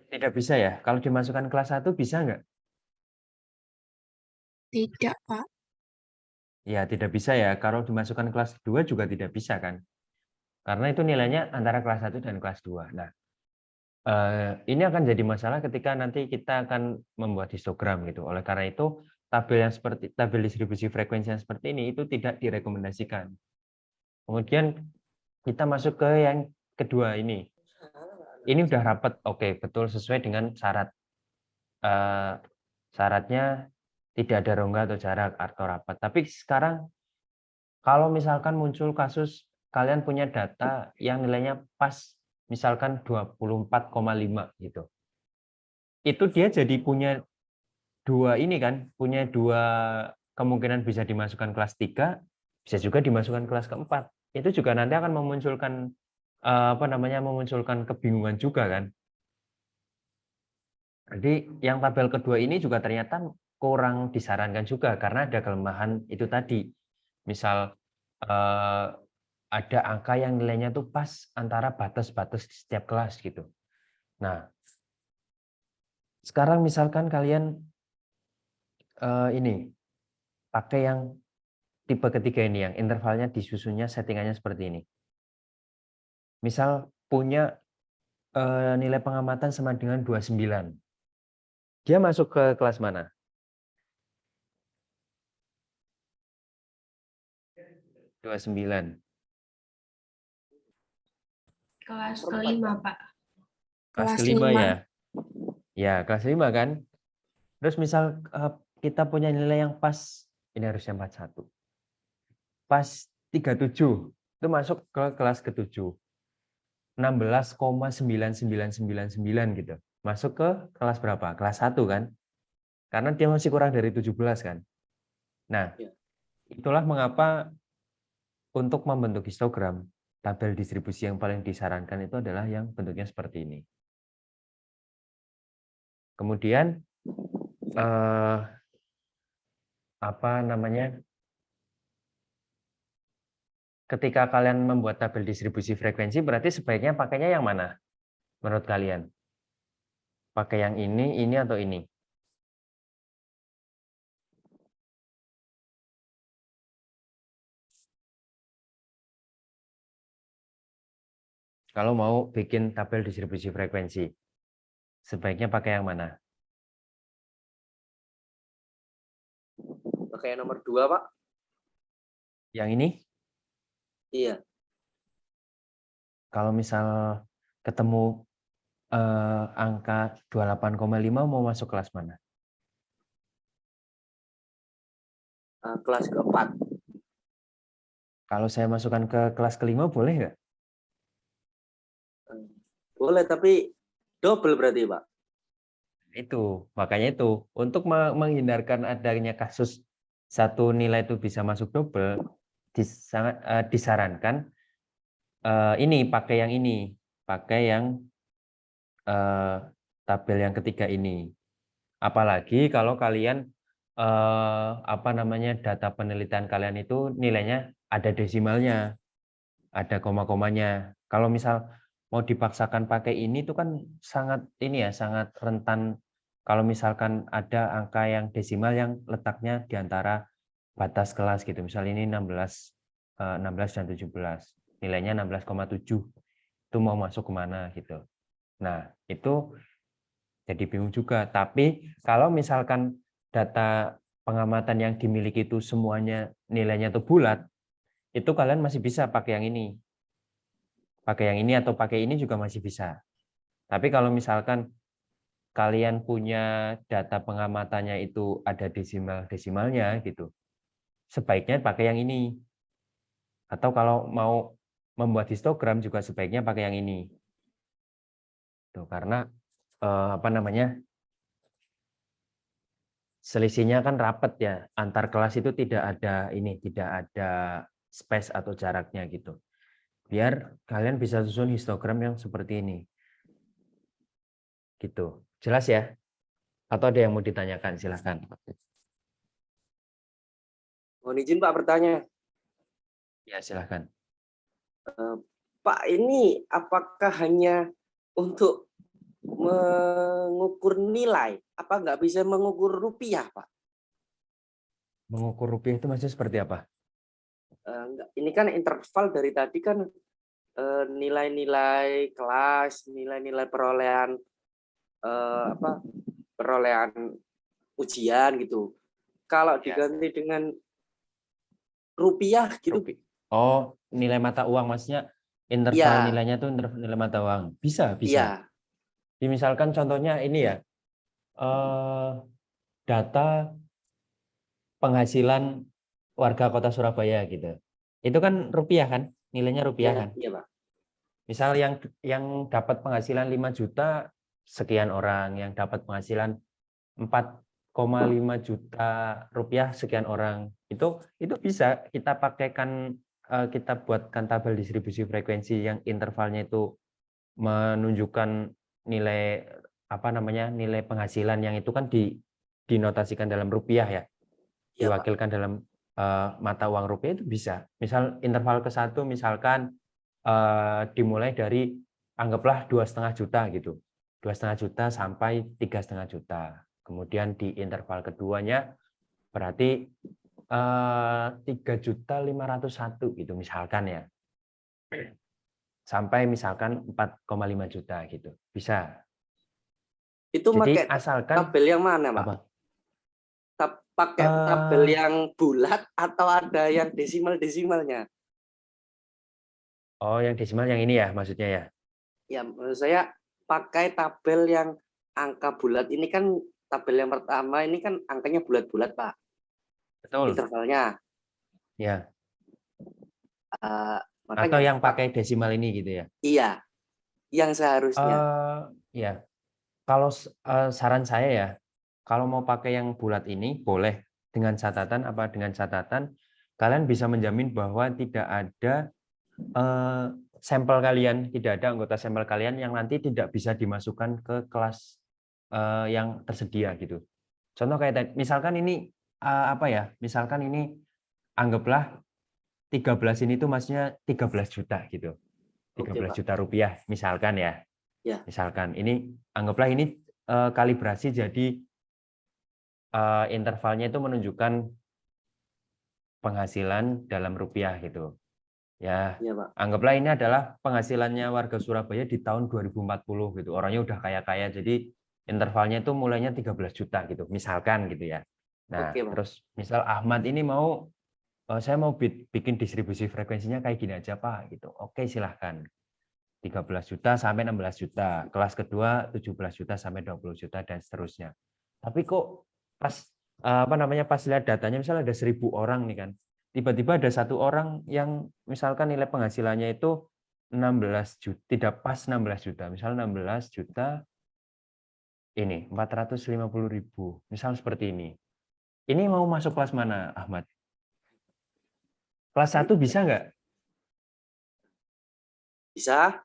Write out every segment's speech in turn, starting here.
Tidak bisa ya? Kalau dimasukkan kelas 1 bisa nggak? Tidak, Pak. Ya, tidak bisa ya. Kalau dimasukkan kelas 2 juga tidak bisa kan? Karena itu nilainya antara kelas 1 dan kelas 2. Nah, ini akan jadi masalah ketika nanti kita akan membuat histogram gitu. Oleh karena itu, tabel distribusi frekuensi yang seperti ini itu tidak direkomendasikan. Kemudian kita masuk ke yang kedua ini. Ini udah rapat, oke, betul sesuai dengan syarat. Syaratnya tidak ada rongga atau jarak atau rapat. Tapi sekarang kalau misalkan muncul kasus kalian punya data yang nilainya pas misalkan 24,5 gitu. Itu dia jadi punya dua ini kan, punya dua kemungkinan bisa dimasukkan kelas 3, bisa juga dimasukkan kelas keempat. Itu juga nanti akan memunculkan memunculkan kebingungan juga kan. Jadi yang tabel kedua ini juga ternyata kurang disarankan juga karena ada kelemahan itu tadi. Misal ada angka yang nilainya tuh pas antara batas-batas di setiap kelas gitu. Nah, sekarang misalkan kalian ini pakai yang tipe ketiga ini, yang intervalnya disusunnya settingannya seperti ini. Misal punya nilai pengamatan sama dengan 29. Dia masuk ke kelas mana? Dua sembilan. Kelas kelima, Pak. Kelas Kelas kelima 5. ya? Ya, kelas 5 kan? Terus misal kita punya nilai yang pas, ini harusnya 41. Pas 37, itu masuk ke kelas ke-7. 16,99999 gitu. Masuk ke kelas berapa? Kelas 1 kan? Karena dia masih kurang dari 17 kan? Nah, itulah mengapa untuk membentuk histogram, tabel distribusi yang paling disarankan itu adalah yang bentuknya seperti ini. Kemudian ketika kalian membuat tabel distribusi frekuensi, berarti sebaiknya pakainya yang mana menurut kalian? Pakai yang ini atau ini? Kalau mau bikin tabel distribusi frekuensi, sebaiknya pakai yang mana? Pakai yang nomor 2, Pak. Yang ini? Iya. Kalau misal ketemu angka 28,5 mau masuk kelas mana? Kelas keempat. Kalau saya masukkan ke kelas kelima boleh nggak? Boleh, tapi double berarti, Pak. Itu, makanya itu. Untuk menghindarkan adanya kasus satu nilai itu bisa masuk double, disarankan ini pakai yang ini. Pakai yang tabel yang ketiga ini. Apalagi kalau kalian data penelitian kalian itu nilainya ada desimalnya, ada koma-komanya. Kalau misal mau dipaksakan pakai ini itu kan sangat sangat rentan kalau misalkan ada angka yang desimal yang letaknya di antara batas kelas gitu. Misal ini 16 dan 17. Nilainya 16,7. Itu mau masuk kemana gitu. Nah, itu jadi bingung juga. Tapi kalau misalkan data pengamatan yang dimiliki itu semuanya nilainya itu bulat, itu kalian masih bisa pakai yang ini. Pakai yang ini atau pakai ini juga masih bisa. Tapi kalau misalkan kalian punya data pengamatannya itu ada desimalnya gitu, sebaiknya pakai yang ini. Atau kalau mau membuat histogram juga sebaiknya pakai yang ini. Tuh, karena selisihnya kan rapat ya, antar kelas itu tidak ada space atau jaraknya gitu. Biar kalian bisa susun histogram yang seperti ini. Gitu. Jelas ya? Atau ada yang mau ditanyakan? Silahkan. Mohon izin, Pak, bertanya. Ya, silahkan. Pak, ini apakah hanya untuk mengukur nilai, apa nggak bisa mengukur rupiah, Pak? Mengukur rupiah itu maksudnya seperti apa? Enggak, ini kan interval dari tadi kan nilai-nilai kelas, nilai-nilai perolehan apa perolehan ujian gitu. Kalau Ya. diganti dengan rupiah gitu, Oh, nilai mata uang maksudnya interval ya, nilainya itu nilai mata uang. Bisa, bisa. iya, Misalkan contohnya ini ya, data penghasilan warga kota Surabaya gitu. Itu kan rupiah kan? Nilainya rupiah iya, kan? iya, Pak. Misal yang dapat penghasilan 5 juta sekian orang, yang dapat penghasilan 4,5 juta rupiah sekian orang. Itu bisa kita pakaikan, kita buatkan tabel distribusi frekuensi yang intervalnya itu menunjukkan nilai apa namanya, nilai penghasilan yang itu kan dinotasikan dalam rupiah ya, Iya, Pak. diwakilkan dalam mata uang rupiah itu bisa. Misal interval ke-1 misalkan dimulai dari anggaplah 2,5 juta gitu. 2,5 juta sampai 3,5 juta. Kemudian di interval keduanya berarti 3.501.000 gitu misalkan ya. Sampai misalkan 4,5 juta gitu. Bisa. Itu Jadi pakai asalkan tabel yang mana, Pak? apa? Pakai tabel yang bulat atau ada yang desimal-desimalnya? Oh, yang desimal yang ini ya maksudnya ya. Ya, menurut saya pakai tabel yang angka bulat ini kan tabel yang pertama ini kan angkanya bulat-bulat, Pak. Betul. Intervalnya. Ya. Eh, Atau makanya yang Pak, pakai desimal ini gitu ya. iya, yang seharusnya. Ya, kalau saran saya ya, kalau mau pakai yang bulat ini boleh, dengan catatan apa, dengan catatan kalian bisa menjamin bahwa tidak ada sampel kalian, tidak ada anggota sampel kalian yang nanti tidak bisa dimasukkan ke kelas yang tersedia gitu. Contoh kayak tadi, misalkan ini apa ya? Misalkan ini anggaplah 13 ini tuh maksudnya 13 juta gitu. Oke, 13 Pak. juta rupiah misalkan ya. Ya, Misalkan ini anggaplah ini kalibrasi jadi intervalnya itu menunjukkan penghasilan dalam rupiah gitu. Ya, iya, Pak. anggaplah ini adalah penghasilannya warga Surabaya di tahun 2040 gitu. Orangnya udah kaya-kaya, jadi intervalnya itu mulainya 13 juta gitu, misalkan gitu ya. Nah, Oke, Pak. terus misal Ahmad ini mau, saya mau bikin distribusi frekuensinya kayak gini aja Pak gitu. Oke, silahkan. 13 juta sampai 16 juta. Kelas kedua 17 juta sampai 20 juta dan seterusnya. Tapi kok pas apa namanya, pas lihat datanya misalnya ada 1.000 orang nih kan. Tiba-tiba ada satu orang yang misalkan nilai penghasilannya itu 16 juta, tidak pas 16 juta. Misal 16 juta ini 450.000. Misal seperti ini. Ini mau masuk kelas mana, Ahmad? Kelas 1 bisa nggak? Bisa?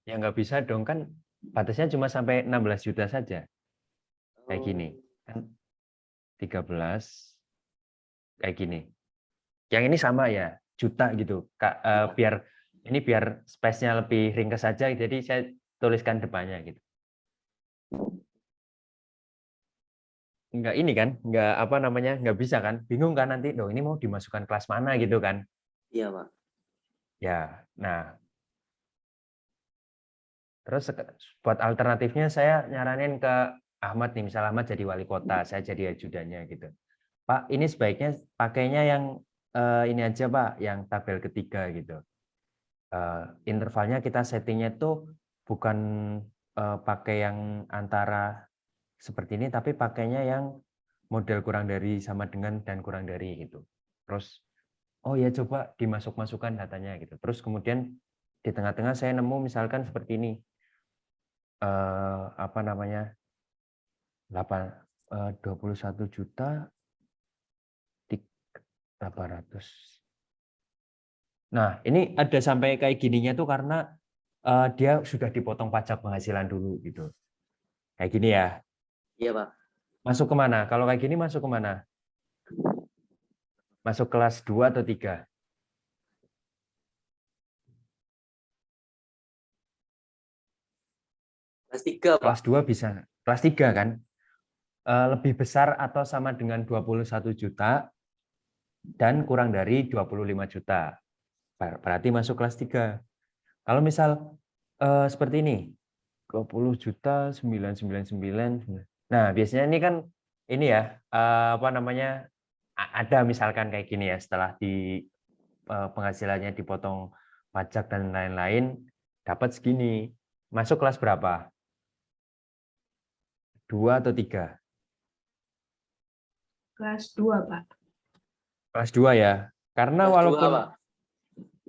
Ya nggak bisa dong, kan batasnya cuma sampai 16 juta saja. Kayak gini. Oh, Kan 13 kayak gini. Yang ini sama ya, juta gitu. Kak, iya. biar space-nya lebih ringkas saja, jadi saya tuliskan depannya gitu. Enggak ini kan, enggak apa namanya, enggak bisa kan? Bingung kan nanti, loh ini mau dimasukkan kelas mana gitu kan? Iya, Pak. Ya, nah terus buat alternatifnya saya nyaranin ke Ahmad nih, misal Ahmad jadi wali kota, saya jadi ajudannya gitu. Pak, ini sebaiknya pakainya yang ini aja Pak, yang tabel ketiga gitu. Intervalnya kita settingnya itu bukan pakai yang antara seperti ini, tapi pakainya yang model kurang dari, sama dengan, dan kurang dari gitu. Terus, oh ya coba dimasuk-masukkan datanya gitu. Terus kemudian di tengah-tengah saya nemu misalkan seperti ini, apa namanya, 21 juta 800. Nah, ini ada sampai kayak gininya tuh karena dia sudah dipotong pajak penghasilan dulu gitu. Kayak gini ya. Iya, Pak. Masuk ke mana? Kalau kayak gini masuk ke mana? Masuk kelas 2 atau 3? Kelas 3, Pak. Kelas 2 bisa. Kelas 3 kan? Lebih besar atau sama dengan 21 juta dan kurang dari 25 juta. Berarti masuk kelas 3. Kalau misal seperti ini, 20 juta 999. Nah, biasanya ini kan ini ya, apa namanya? Ada misalkan kayak gini ya, setelah di penghasilannya dipotong pajak dan lain-lain, dapat segini. Masuk kelas berapa? 2 atau 3? Kelas 2, Pak. Kelas 2 ya. Karena Kelas 2, walaupun Pak.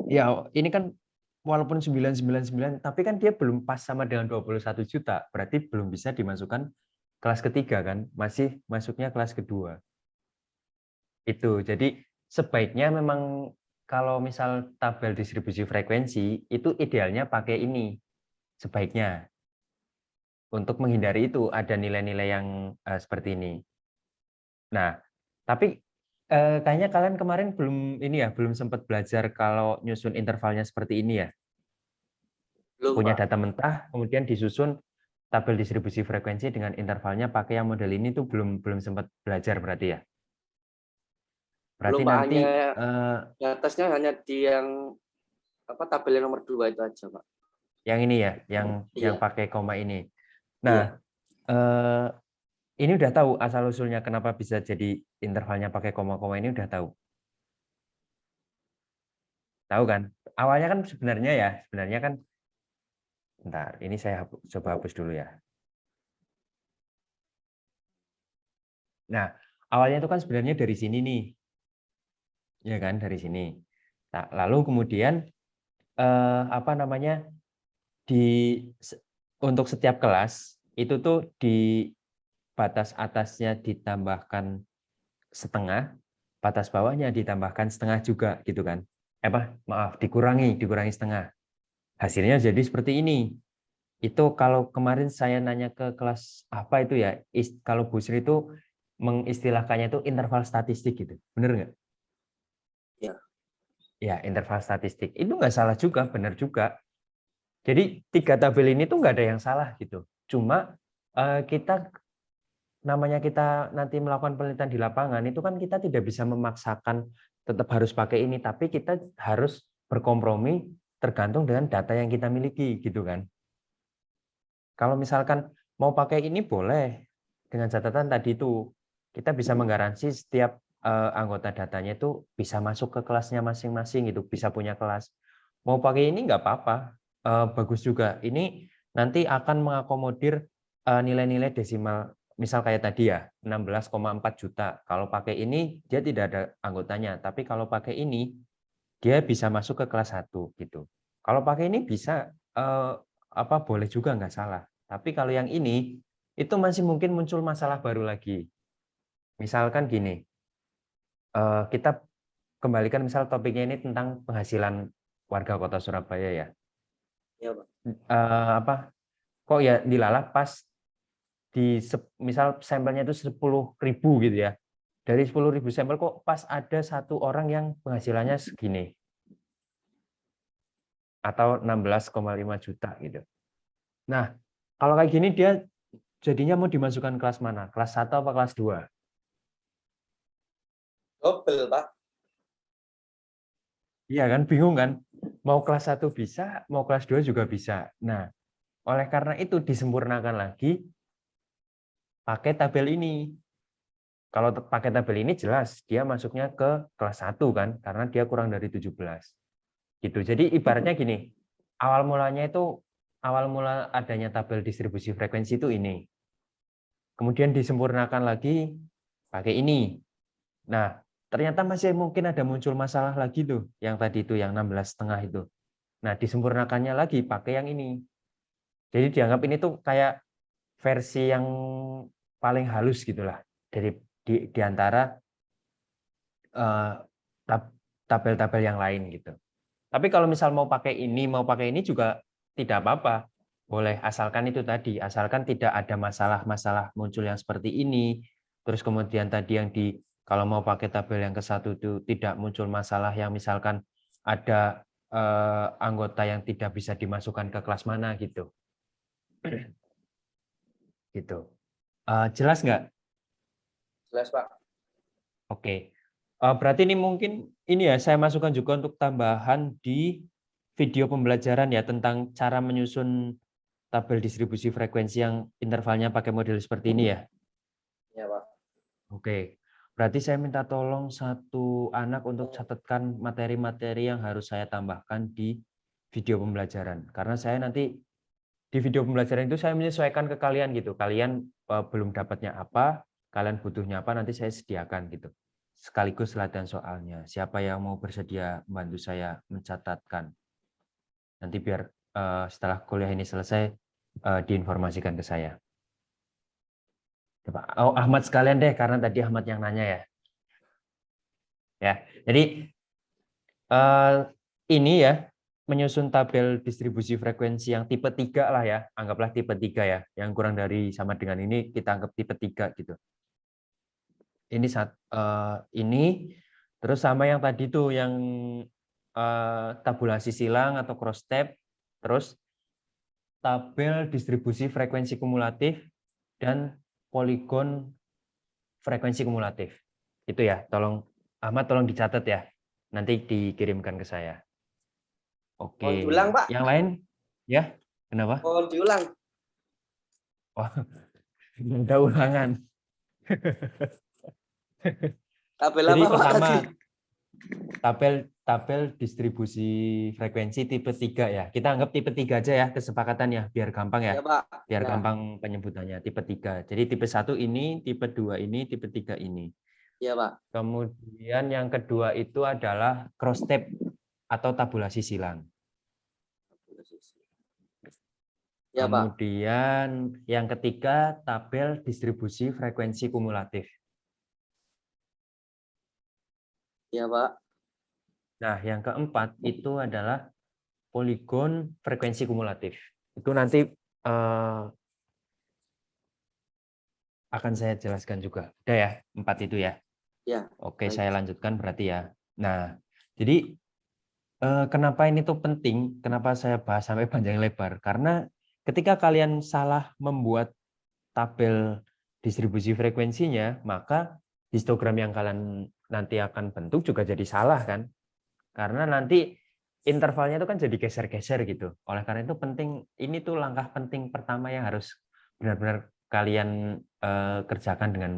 ya ini kan walaupun 999, tapi kan dia belum pas sama dengan 21 juta. Berarti belum bisa dimasukkan kelas ketiga kan? Masih masuknya kelas kedua. Itu. Jadi sebaiknya memang kalau misal tabel distribusi frekuensi itu idealnya pakai ini. Sebaiknya untuk menghindari itu ada nilai-nilai yang seperti ini. Nah, tapi kayaknya kalian kemarin belum ini ya, belum sempat belajar kalau nyusun intervalnya seperti ini ya. Belum, Punya Pak. data mentah, kemudian disusun tabel distribusi frekuensi dengan intervalnya pakai yang model ini tuh belum sempat belajar berarti ya. Belum, Berarti Pak. nanti Hanya atasnya hanya di yang tabel yang nomor 2 itu aja, Pak. yang ini ya, yang Iya. pakai koma ini. Iya. Nah, ini udah tahu asal usulnya kenapa bisa jadi intervalnya pakai koma-koma ini udah tahu. Tahu kan? Awalnya kan sebenarnya kan bentar, ini saya coba hapus dulu ya. Nah, awalnya itu kan sebenarnya dari sini nih. Ya kan, dari sini. Nah, lalu kemudian apa namanya? Untuk setiap kelas itu tuh di batas atasnya ditambahkan setengah, batas bawahnya ditambahkan setengah juga gitu kan. Maaf, dikurangi setengah. Hasilnya jadi seperti ini. Itu kalau kemarin saya nanya ke kelas apa itu ya, kalau Bu Sri itu mengistilahkannya itu interval statistik gitu. Bener nggak? Ya. Ya, interval statistik. Itu nggak salah juga, benar juga. Jadi 3 tabel ini tuh nggak ada yang salah gitu. Cuma kita nanti melakukan penelitian di lapangan itu kan kita tidak bisa memaksakan tetap harus pakai ini, tapi kita harus berkompromi tergantung dengan data yang kita miliki gitu kan. Kalau misalkan mau pakai ini boleh dengan catatan tadi itu kita bisa menggaransi setiap anggota datanya itu bisa masuk ke kelasnya masing-masing gitu, bisa punya kelas. Mau pakai ini nggak apa-apa, bagus juga. Ini nanti akan mengakomodir nilai-nilai desimal, misal kayak tadi ya 16,4 juta. Kalau pakai ini dia tidak ada anggotanya, tapi kalau pakai ini dia bisa masuk ke kelas 1 gitu. Kalau pakai ini bisa boleh juga nggak salah. Tapi kalau yang ini itu masih mungkin muncul masalah baru lagi. Misalkan gini, kita kembalikan misal topiknya ini tentang penghasilan warga Kota Surabaya ya. Iya, Pak. Kok ya dilalap pas misal sampelnya itu 10.000 gitu ya. Dari 10.000 sampel kok pas ada satu orang yang penghasilannya segini. Atau 16,5 juta gitu. Nah, kalau kayak gini dia jadinya mau dimasukkan kelas mana? Kelas 1 apa kelas 2? Double, Pak. Iya kan, bingung kan? Mau kelas 1 bisa, mau kelas 2 juga bisa. Nah, oleh karena itu disempurnakan lagi pakai tabel ini. Kalau pakai tabel ini jelas dia masuknya ke kelas 1 kan, karena dia kurang dari 17. Gitu. Jadi ibaratnya gini, awal mula adanya tabel distribusi frekuensi itu ini. Kemudian disempurnakan lagi pakai ini. Nah, ternyata masih mungkin ada muncul masalah lagi tuh, yang tadi itu yang 16,5 itu. Nah, disempurnakannya lagi pakai yang ini. Jadi dianggap ini tuh kayak versi yang paling halus gitulah dari di antara tabel-tabel yang lain gitu. Tapi kalau misal mau pakai ini juga tidak apa-apa. Boleh, asalkan itu tadi, asalkan tidak ada masalah-masalah muncul yang seperti ini. Terus kemudian tadi kalau mau pakai tabel yang ke-1 itu tidak muncul masalah yang misalkan ada anggota yang tidak bisa dimasukkan ke kelas mana gitu. gitu. Jelas nggak? Jelas, Pak. Oke. Berarti ini mungkin ini ya saya masukkan juga untuk tambahan di video pembelajaran ya tentang cara menyusun tabel distribusi frekuensi yang intervalnya pakai model seperti ini ya. Ya, Pak. Oke. Berarti saya minta tolong satu anak untuk catatkan materi-materi yang harus saya tambahkan di video pembelajaran. Karena saya nanti di video pembelajaran itu saya menyesuaikan ke kalian gitu. Kalian belum dapatnya apa, kalian butuhnya apa, nanti saya sediakan gitu. Sekaligus latihan soalnya. Siapa yang mau bersedia membantu saya mencatatkan? Nanti biar setelah kuliah ini selesai diinformasikan ke saya. Coba. Oh, Ahmad sekalian deh, karena tadi Ahmad yang nanya ya. Ya, jadi ini ya menyusun tabel distribusi frekuensi yang tipe 3 lah ya, anggaplah tipe 3 ya, yang kurang dari sama dengan ini kita anggap tipe 3 gitu. Ini terus sama yang tadi tuh yang tabulasi silang atau cross tab, terus tabel distribusi frekuensi kumulatif dan poligon frekuensi kumulatif. Itu ya, tolong Ahmad tolong dicatat ya. Nanti dikirimkan ke saya. Oke. Mohon diulang, Pak. Yang lain? Ya, kenapa? Mohon diulang. Oh, ada ulangan. Tabel Jadi apa, Pak, pertama tadi? tabel distribusi frekuensi tipe 3 ya. Kita anggap tipe 3 aja ya kesepakatan ya, biar gampang ya. Ya, Pak. Biar Ya. gampang penyebutannya, tipe 3. Jadi tipe 1 ini, tipe 2 ini, tipe 3 ini. Ya, Pak. Kemudian yang kedua itu adalah cross tab atau tabulasi silang. Ya, Pak. Kemudian yang ketiga tabel distribusi frekuensi kumulatif. Ya, Pak. Nah, yang keempat itu adalah poligon frekuensi kumulatif. Itu nanti akan saya jelaskan juga. Udah ya, 4 itu ya. Ya. Oke, Baik. saya lanjutkan berarti ya. Nah, jadi kenapa ini tuh penting? Kenapa saya bahas sampai panjang lebar? Karena ketika kalian salah membuat tabel distribusi frekuensinya, maka histogram yang kalian nanti akan bentuk juga jadi salah kan? Karena nanti intervalnya itu kan jadi geser-geser gitu. Oleh karena itu penting, ini tuh langkah penting pertama yang harus benar-benar kalian kerjakan dengan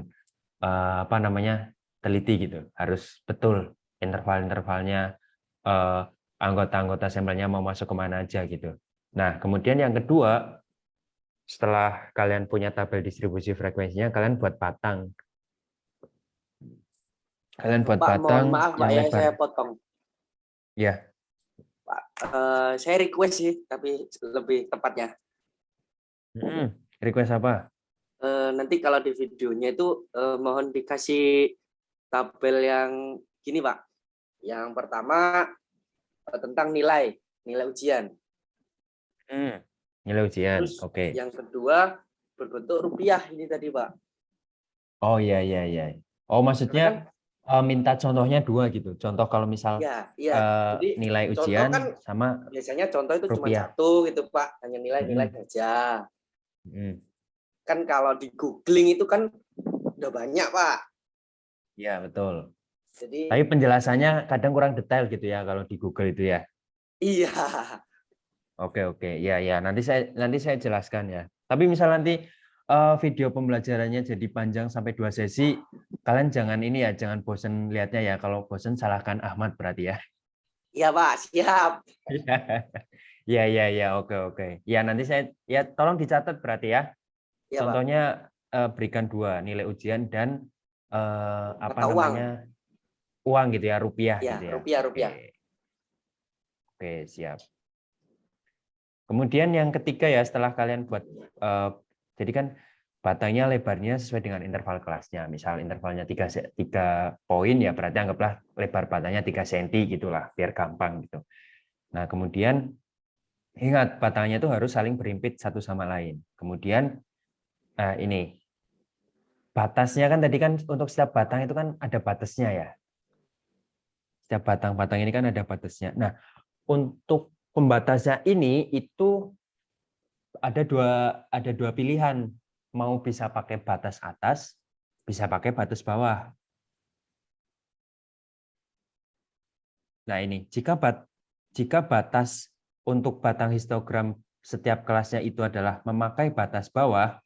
teliti gitu. Harus betul interval-intervalnya, anggota-anggota sampelnya mau masuk kemana aja gitu. Nah, kemudian yang kedua, setelah kalian punya tabel distribusi frekuensinya, kalian buat batang. Kalian buat Pak, batang mohon maaf, Pak, yang ya, lebar. saya potong. Ya. Pak, saya request sih, tapi lebih tepatnya. Request apa? Nanti kalau di videonya itu mohon dikasih tabel yang gini, Pak. Yang pertama tentang nilai ujian. Nilai ujian, Terus oke. yang kedua berbentuk rupiah ini tadi, Pak. Oh iya. Oh maksudnya minta contohnya 2 gitu. Contoh kalau misal Iya. Jadi nilai contoh kan ujian sama biasanya contoh itu cuma rupiah. 1 gitu, Pak. Hanya nilai saja. Kan kalau di googling itu kan udah banyak, Pak. Iya, betul. Jadi Tapi penjelasannya kadang kurang detail gitu ya kalau di Google itu ya. iya. Oke. Ya, nanti saya jelaskan ya. Tapi misal nanti video pembelajarannya jadi panjang sampai 2 sesi, kalian jangan bosen lihatnya ya. Kalau bosen salahkan Ahmad berarti ya. Iya, Pak, siap. Iya, oke. Ya, nanti saya tolong dicatat berarti ya. Iya, Contohnya berikan 2, nilai ujian dan uang gitu ya, rupiah Ya, gitu ya. rupiah. Oke, siap. Kemudian yang ketiga ya, setelah kalian buat jadi kan batangnya lebarnya sesuai dengan interval kelasnya. Misal intervalnya 3 poin ya, berarti anggaplah lebar batangnya 3 cm gitulah, biar gampang gitu. Nah, kemudian ingat batangnya itu harus saling berimpit satu sama lain. Kemudian ini batasnya kan tadi kan untuk setiap batang itu kan ada batasnya ya. Setiap batang-batang ini kan ada batasnya. Nah, untuk pembatasnya ini itu ada dua pilihan. mau bisa pakai batas atas, bisa pakai batas bawah. Nah ini, jika batas untuk batang histogram setiap kelasnya itu adalah memakai batas bawah,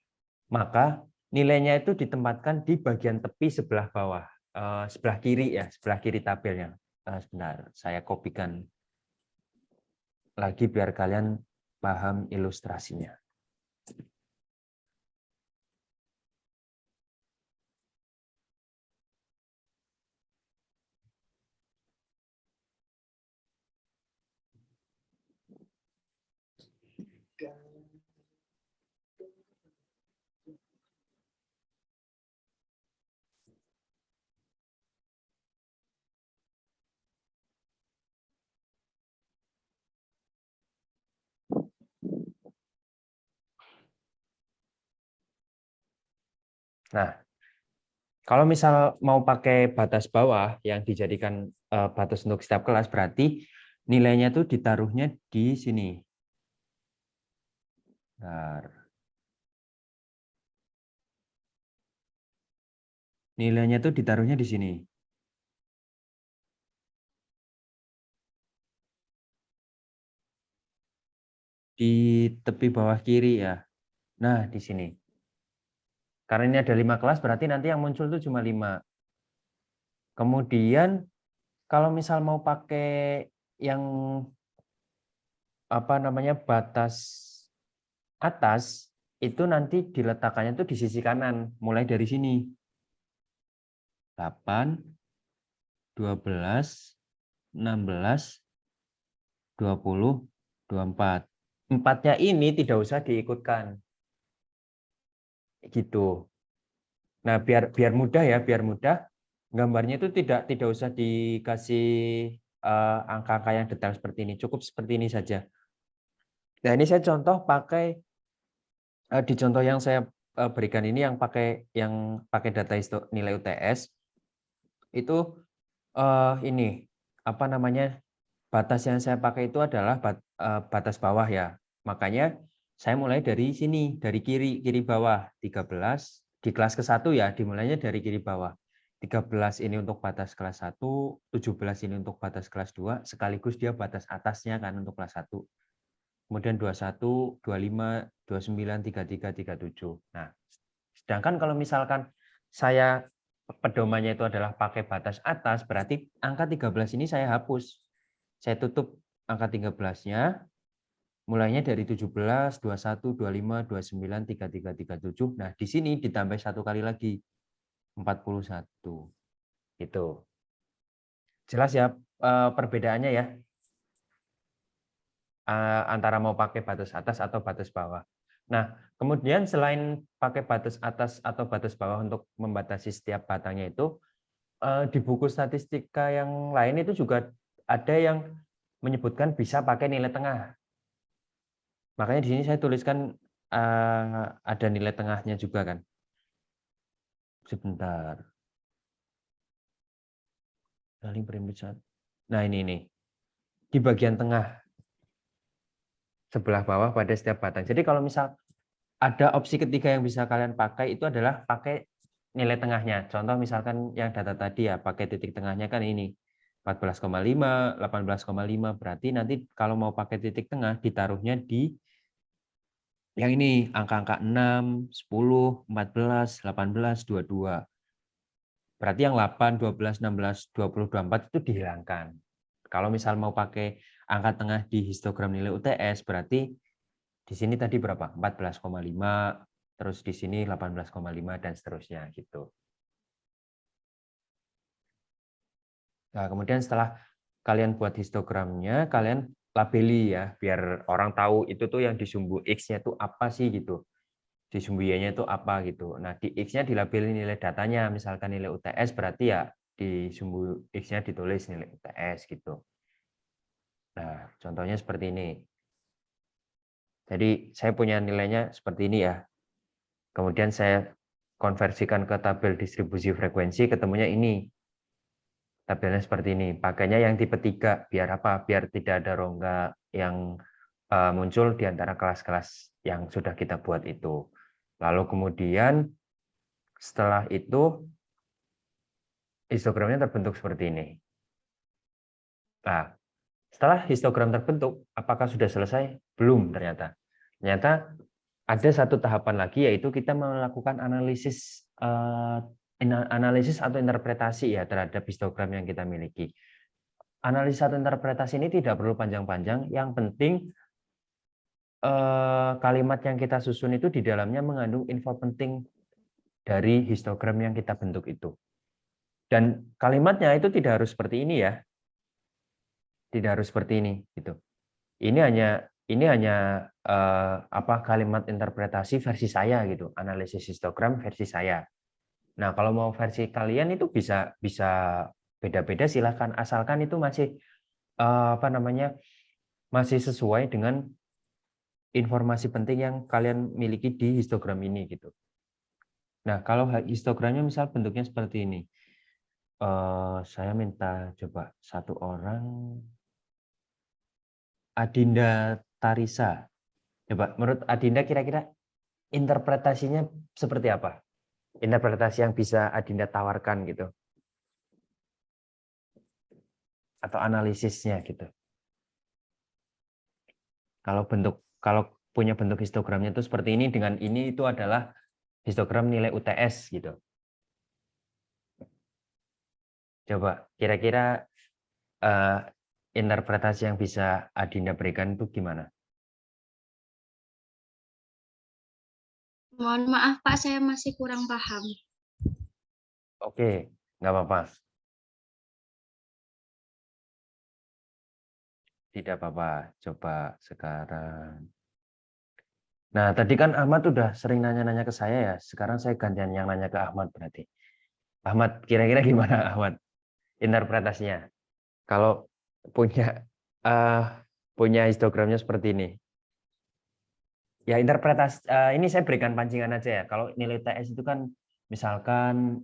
maka nilainya itu ditempatkan di bagian tepi sebelah bawah, sebelah kiri ya, sebelah kiri tabelnya. Sebentar, saya kopikan lagi biar kalian paham ilustrasinya. Nah, kalau misal mau pakai batas bawah yang dijadikan batas untuk setiap kelas, berarti nilainya itu ditaruhnya di sini. Bentar. Nilainya itu ditaruhnya di sini. Di tepi bawah kiri ya. Nah, di sini. Karena ini ada 5 kelas, berarti nanti yang muncul itu cuma 5. Kemudian, kalau misal mau pakai yang batas atas, itu nanti diletakkannya itu di sisi kanan, mulai dari sini. 8, 12, 16, 20, 24. 4-nya ini tidak usah diikutkan. Gitu. Nah, biar mudah ya, biar mudah. Gambarnya itu tidak usah dikasih angka-angka yang detail seperti ini. Cukup seperti ini saja. Nah, ini saya contoh pakai di contoh yang saya berikan ini yang pakai data nilai UTS itu ini batas yang saya pakai itu adalah batas bawah ya. Makanya saya mulai dari sini, dari kiri bawah 13 di kelas ke-1 ya, dimulainya dari kiri bawah. 13 ini untuk batas kelas 1, 17 ini untuk batas kelas 2, sekaligus dia batas atasnya kan untuk kelas 1. Kemudian 21, 25, 29, 33, 37. Nah, sedangkan kalau misalkan saya pedomannya itu adalah pakai batas atas, berarti angka 13 ini saya hapus. Saya tutup angka 13-nya, mulainya dari 17, 21, 25, 29, 33, 37. Nah, di sini ditambah satu kali lagi, 41. Itu. Jelas ya perbedaannya ya? Antara mau pakai batas atas atau batas bawah. Nah, kemudian selain pakai batas atas atau batas bawah untuk membatasi setiap batangnya itu, di buku statistika yang lain itu juga ada yang menyebutkan bisa pakai nilai tengah. Makanya di sini saya tuliskan ada nilai tengahnya juga kan. Sebentar. Nah, ini. Di bagian tengah. Sebelah bawah pada setiap batang. Jadi kalau misal ada opsi ketiga yang bisa kalian pakai itu adalah pakai nilai tengahnya. Contoh misalkan yang data tadi ya, pakai titik tengahnya kan ini 14,5, 18,5. Berarti nanti kalau mau pakai titik tengah ditaruhnya di yang ini angka-angka 6, 10, 14, 18, 22. Berarti yang 8, 12, 16, 20, 24 itu dihilangkan. Kalau misal mau pakai angka tengah di histogram nilai UTS berarti di sini tadi berapa? 14,5, terus di sini 18,5 dan seterusnya gitu. Nah, kemudian setelah kalian buat histogramnya, kalian labeli ya, biar orang tahu itu tuh yang di sumbu X-nya itu apa sih gitu. Di sumbu Y-nya itu apa gitu. Nah, di X-nya dilabeli nilai datanya, misalkan nilai UTS berarti ya di sumbu X-nya ditulis nilai UTS gitu. Nah, contohnya seperti ini. Jadi saya punya nilainya seperti ini ya. Kemudian saya konversikan ke tabel distribusi frekuensi, ketemunya ini. Tabelnya seperti ini. Pakainya yang tipe 3. Biar apa? Biar tidak ada rongga yang muncul di antara kelas-kelas yang sudah kita buat itu. Lalu kemudian setelah itu histogramnya terbentuk seperti ini. Nah, setelah histogram terbentuk, apakah sudah selesai? Belum ternyata. Ternyata ada satu tahapan lagi, yaitu kita melakukan analisis atau interpretasi ya terhadap histogram yang kita miliki. Analisis atau interpretasi ini tidak perlu panjang-panjang, yang penting kalimat yang kita susun itu di dalamnya mengandung info penting dari histogram yang kita bentuk itu. Dan kalimatnya itu tidak harus seperti ini ya. Tidak harus seperti ini gitu. Ini hanya kalimat interpretasi versi saya gitu, analisis histogram versi saya. Nah, kalau mau versi kalian itu bisa beda-beda, silahkan, asalkan itu masih masih sesuai dengan informasi penting yang kalian miliki di histogram ini gitu. Nah, kalau histogramnya misal bentuknya seperti ini, saya minta coba satu orang, Adinda Tarisa. Coba menurut Adinda kira-kira interpretasinya seperti apa? Interpretasi yang bisa Adinda tawarkan gitu. Atau analisisnya gitu. Kalau punya bentuk histogramnya itu seperti ini, dengan ini itu adalah histogram nilai UTS gitu. Coba kira-kira interpretasi yang bisa Adinda berikan itu gimana? Mohon maaf Pak, saya masih kurang paham. Oke, nggak apa-apa. Tidak apa-apa. Coba sekarang. Nah, tadi kan Ahmad udah sering nanya-nanya ke saya ya. Sekarang saya gantian yang nanya ke Ahmad berarti. Ahmad, kira-kira gimana Ahmad interpretasinya? Kalau punya histogramnya seperti ini. Ya interpretasi ini saya berikan pancingan aja ya. Kalau nilai TS itu kan misalkan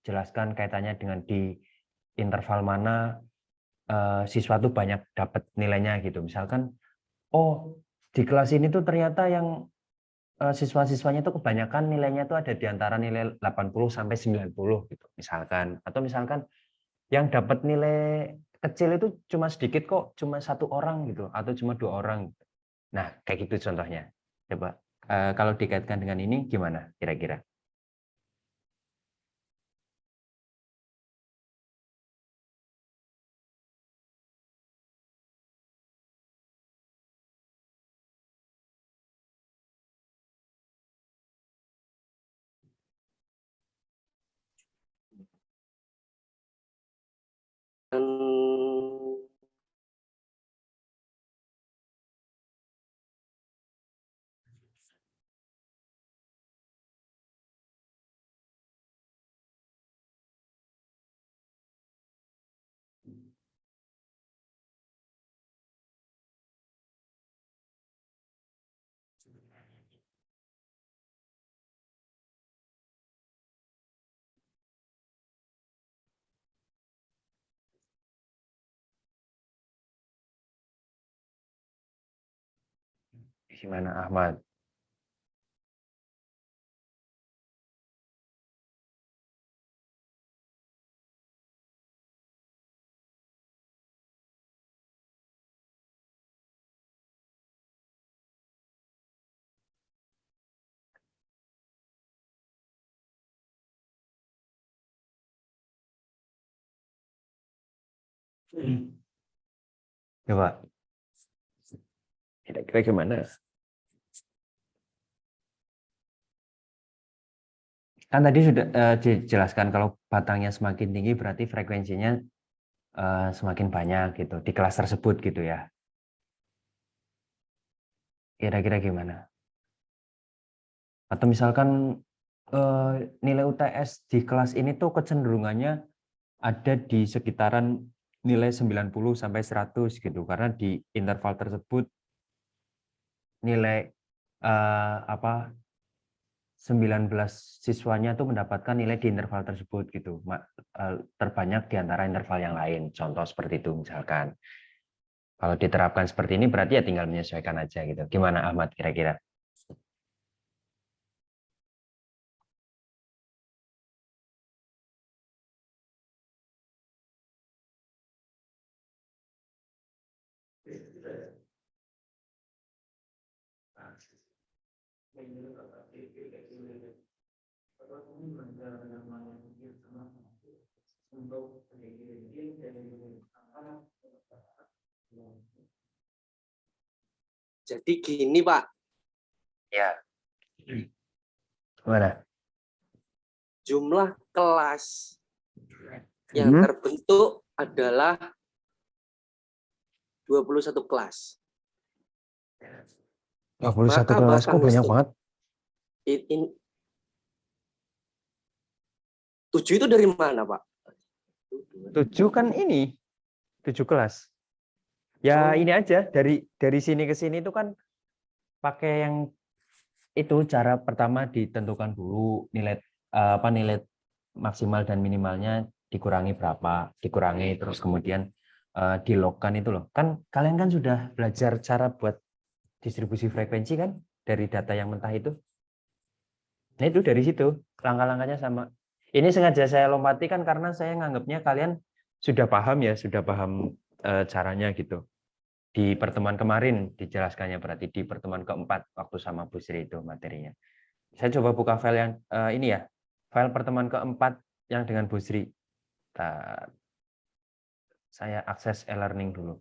jelaskan kaitannya dengan di interval mana siswa tuh banyak dapat nilainya gitu. Misalkan di kelas ini tuh ternyata yang siswa-siswanya tuh kebanyakan nilainya tuh ada di antara nilai 80 sampai 90 gitu misalkan. Atau misalkan yang dapat nilai kecil itu cuma sedikit kok, cuma 1 orang gitu atau cuma 2 orang. Nah, kayak gitu contohnya. Coba kalau dikaitkan dengan ini gimana kira-kira? Gimana Ahmad? Coba kira-kira gimana? Kan tadi sudah dijelaskan kalau batangnya semakin tinggi berarti frekuensinya semakin banyak gitu di kelas tersebut gitu ya. Kira-kira gimana? Atau misalkan nilai UTS di kelas ini tuh kecenderungannya ada di sekitaran nilai 90 sampai 100 gitu karena di interval tersebut nilai 19 siswanya tuh mendapatkan nilai di interval tersebut gitu. Terbanyak di antara interval yang lain. Contoh seperti itu misalkan. Kalau diterapkan seperti ini berarti ya tinggal menyesuaikan aja gitu. Gimana Ahmad kira-kira? Jadi gini Pak, Ya. Mana? jumlah kelas yang terbentuk adalah 21 kelas. 21 Maka kelas kok banyak banget. 7 itu dari mana Pak? 7 kan ini 7 kelas. Ya ini aja dari sini ke sini itu kan pakai yang itu cara pertama ditentukan dulu nilai nilai maksimal dan minimalnya dikurangi berapa, dikurangi terus kemudian dilogkan itu loh. Kan kalian kan sudah belajar cara buat distribusi frekuensi kan dari data yang mentah itu. Nah itu dari situ langkah-langkahnya sama. Ini sengaja saya lompati kan karena saya nganggapnya kalian sudah paham ya, sudah paham caranya gitu. Di pertemuan kemarin dijelaskannya berarti di pertemuan keempat waktu sama Bu Sri itu materinya. Saya coba buka file yang ini ya, file pertemuan keempat yang dengan Bu Sri. Saya akses e-learning dulu.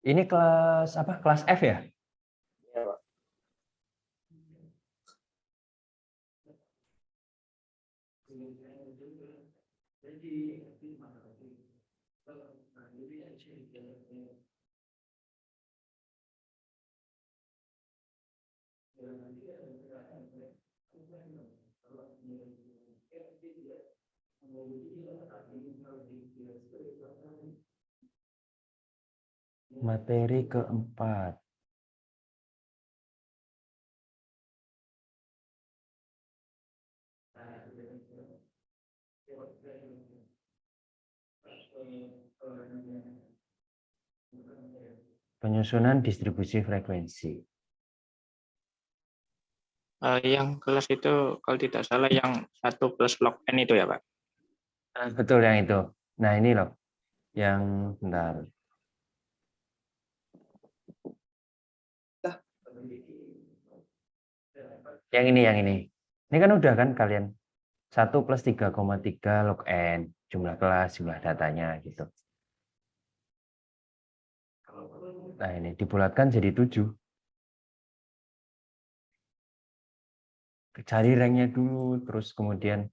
Ini kelas apa? Kelas F ya? Ya, Pak. Materi keempat. Penyusunan distribusi frekuensi. Yang kelas itu kalau tidak salah yang 1 plus log n itu ya Pak? Betul yang itu. Nah ini loh, yang bentar. Yang ini. Ini kan udah kan kalian 1 plus 3,3 log n, jumlah kelas, jumlah datanya gitu. Nah ini dibulatkan jadi 7. Cari ranknya dulu, terus kemudian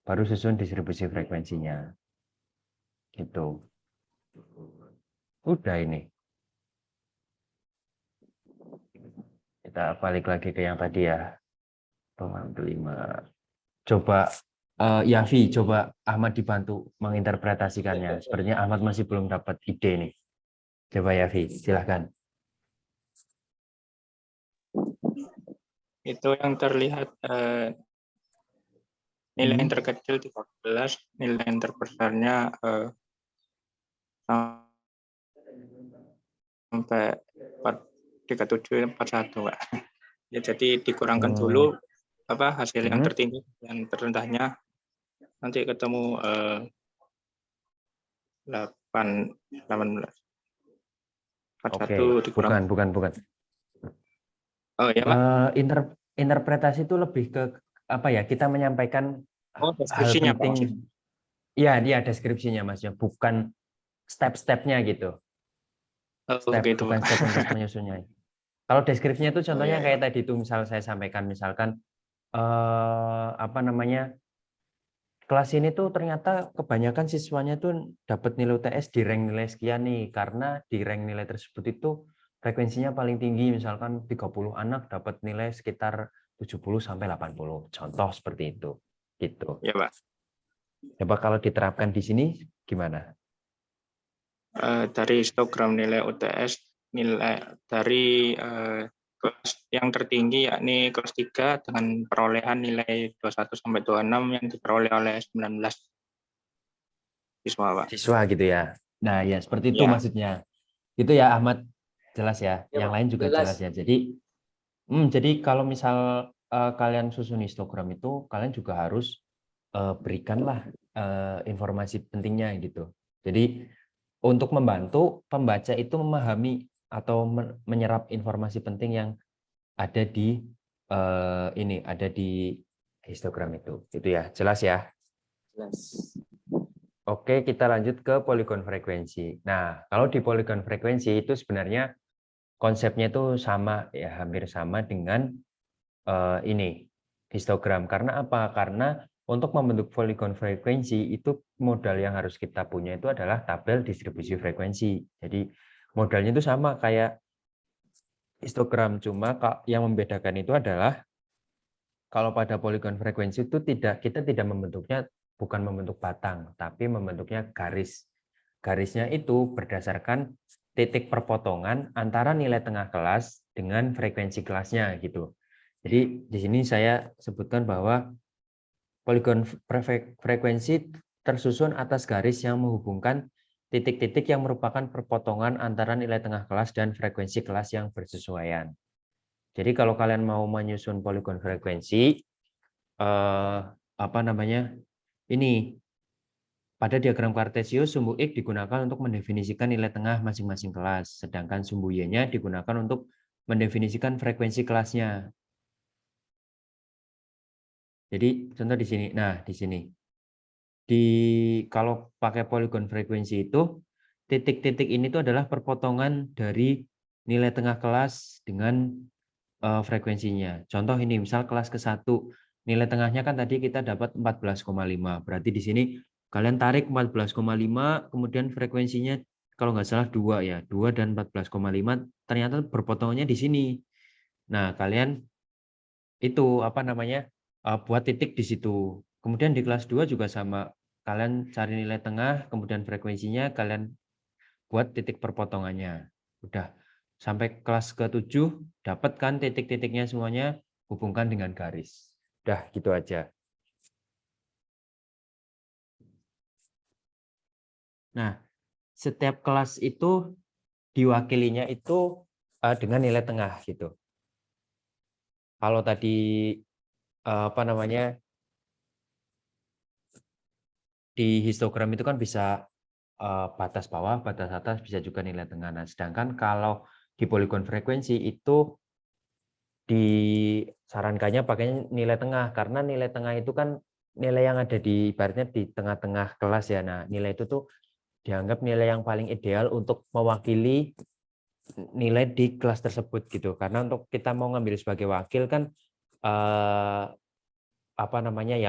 baru susun distribusi frekuensinya. Gitu. Udah ini. Kita balik lagi ke yang tadi ya. Teman kelima. Coba Yafi, coba Ahmad dibantu menginterpretasikannya. Sepertinya Ahmad masih belum dapat ide nih. Coba Yafi, silahkan. Itu yang terlihat nilai yang terkecil 13, nilai yang terbesarnya sampai 37, 41 Pak. Ya, jadi dikurangkan dulu hasil yang tertinggi dan terendahnya, nanti ketemu 18. 41 dikurang. Bukan. Oh ya Pak. Interpretasi itu lebih ke apa ya? Kita menyampaikan hal deskripsinya, penting. Iya, dia deskripsinya Mas ya, bukan step-stepnya gitu. Gitu. Bukan step untuk menyusunnya. Kalau deskripsinya itu contohnya kayak tadi itu misal saya sampaikan misalkan kelas ini tuh ternyata kebanyakan siswanya tuh dapat nilai UTS di rank nilai sekian nih, karena di rank nilai tersebut itu frekuensinya paling tinggi, misalkan 30 anak dapat nilai sekitar 70 sampai 80. Contoh seperti itu. Gitu. Ya, Pak. Coba kalau diterapkan di sini gimana? Dari histogram nilai UTS, nilai dari kelas yang tertinggi yakni kelas 3 dengan perolehan nilai 21 sampai 26 yang diperoleh oleh 19 siswa, Pak. Siswa gitu ya. Nah, ya seperti itu maksudnya. Gitu ya Ahmad, jelas ya. Yang lain juga jelas ya. Jadi kalau misal kalian susun histogram itu, kalian juga harus berikanlah informasi pentingnya gitu. Jadi untuk membantu pembaca itu memahami atau menyerap informasi penting yang ada di ada di histogram itu. Itu ya, jelas ya. Jelas. Oke, kita lanjut ke poligon frekuensi. Nah, kalau di poligon frekuensi itu sebenarnya konsepnya itu sama ya, hampir sama dengan ini histogram. Karena apa? Karena untuk membentuk poligon frekuensi itu modal yang harus kita punya itu adalah tabel distribusi frekuensi. Jadi modalnya itu sama kayak histogram, cuma yang membedakan itu adalah kalau pada poligon frekuensi itu kita tidak membentuknya bukan membentuk batang, tapi membentuknya garis. Garisnya itu berdasarkan titik perpotongan antara nilai tengah kelas dengan frekuensi kelasnya gitu. Jadi di sini saya sebutkan bahwa poligon frekuensi tersusun atas garis yang menghubungkan titik-titik yang merupakan perpotongan antara nilai tengah kelas dan frekuensi kelas yang bersesuaian. Jadi kalau kalian mau menyusun poligon frekuensi, ini pada diagram Cartesius sumbu X digunakan untuk mendefinisikan nilai tengah masing-masing kelas, sedangkan sumbu Y-nya digunakan untuk mendefinisikan frekuensi kelasnya. Jadi contoh di sini. Nah, di sini. Kalau pakai poligon frekuensi itu titik-titik ini tuh adalah perpotongan dari nilai tengah kelas dengan frekuensinya. Contoh ini misal kelas ke-1 nilai tengahnya kan tadi kita dapat 14,5. Berarti di sini kalian tarik 14,5 kemudian frekuensinya kalau nggak salah 2 ya. 2 dan 14,5 ternyata berpotongannya di sini. Nah, kalian itu buat titik di situ. Kemudian di kelas 2 juga sama. Kalian cari nilai tengah, kemudian frekuensinya kalian buat titik perpotongannya. Udah. Sampai kelas ke-7 dapat kan titik-titiknya semuanya, hubungkan dengan garis. Udah, gitu aja. Nah, setiap kelas itu diwakilinya itu dengan nilai tengah gitu. Kalau tadi di histogram itu kan bisa batas bawah, batas atas, bisa juga nilai tengah. Nah, sedangkan kalau di poligon frekuensi itu disarankannya pakai nilai tengah, karena nilai tengah itu kan nilai yang ada di ibaratnya di tengah-tengah kelas ya. Nah, nilai itu tuh dianggap nilai yang paling ideal untuk mewakili nilai di kelas tersebut gitu. Karena untuk kita mau ngambil sebagai wakil kan